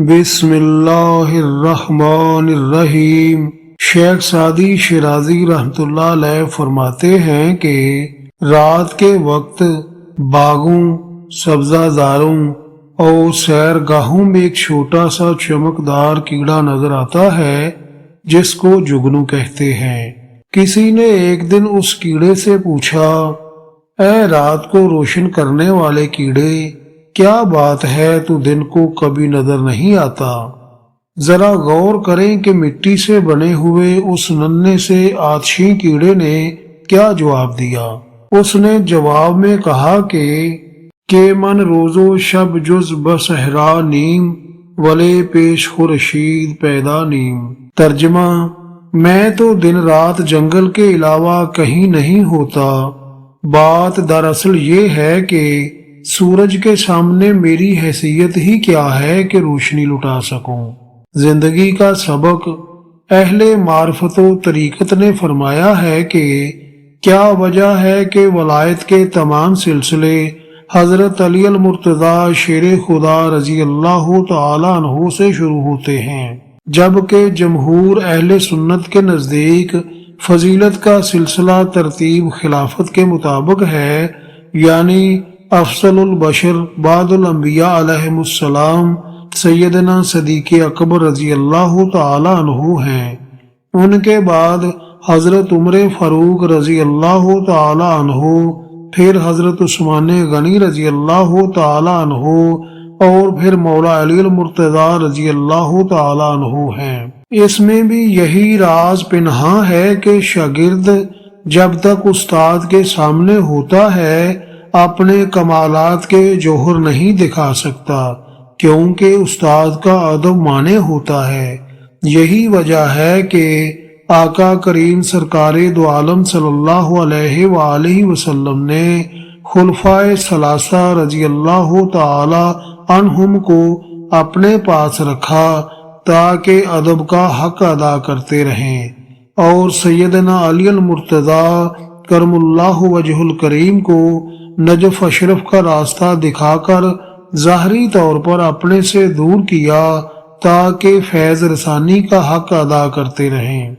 بسم اللہ الرحمن الرحیم۔ شیخ سعدی شیرازی رحمۃ اللہ علیہ فرماتے ہیں کہ رات کے وقت باغوں، سبزہ زاروں اور سیر گاہوں میں ایک چھوٹا سا چمکدار کیڑا نظر آتا ہے جس کو جگنو کہتے ہیں۔ کسی نے ایک دن اس کیڑے سے پوچھا، اے رات کو روشن کرنے والے کیڑے، کیا بات ہے تو دن کو کبھی نظر نہیں آتا؟ ذرا غور کریں کہ مٹی سے بنے ہوئے اس ننھے سے آتشی کیڑے نے کیا جواب دیا۔ اس نے جواب میں کہا کہ من روز و شب جز بصحرا نیم، ولے پیش خورشید پیدا نیم۔ ترجمہ: میں تو دن رات جنگل کے علاوہ کہیں نہیں ہوتا۔ بات دراصل یہ ہے کہ سورج کے سامنے میری حیثیت ہی کیا ہے کہ روشنی لٹا سکوں۔ زندگی کا سبق اہل معرفت و طریقت نے فرمایا ہے کہ کیا وجہ ہے کہ ولایت کے تمام سلسلے حضرت علی المرتضی شیر خدا رضی اللہ تعالی عنہ سے شروع ہوتے ہیں، جبکہ جمہور اہل سنت کے نزدیک فضیلت کا سلسلہ ترتیب خلافت کے مطابق ہے، یعنی افضل البشر بعد الانبیاء علیہم السلام سیدنا صدیق اکبر رضی اللہ تعالی عنہ ہیں۔ ان کے بعد حضرت عمر فاروق رضی اللہ تعالی عنہ، پھر حضرت عثمان غنی رضی اللہ تعالی عنہ اور پھر مولا علی المرتضی رضی اللہ تعالی عنہ ہیں۔ اس میں بھی یہی راز پنہاں ہے کہ شاگرد جب تک استاد کے سامنے ہوتا ہے اپنے کمالات کے جوہر نہیں دکھا سکتا، کیونکہ استاد کا ادب مانے ہوتا ہے۔ یہی وجہ ہے کہ آقا کریم سرکار دو عالم صلی اللہ علیہ وآلہ وسلم نے خلفائے ثلاثہ رضی اللہ تعالی عنہم کو اپنے پاس رکھا تاکہ ادب کا حق ادا کرتے رہیں، اور سیدنا علی المرتضی کرم اللہ وجہ الکریم کو نجف اشرف کا راستہ دکھا کر ظاہری طور پر اپنے سے دور کیا تاکہ فیض رسانی کا حق ادا کرتے رہیں۔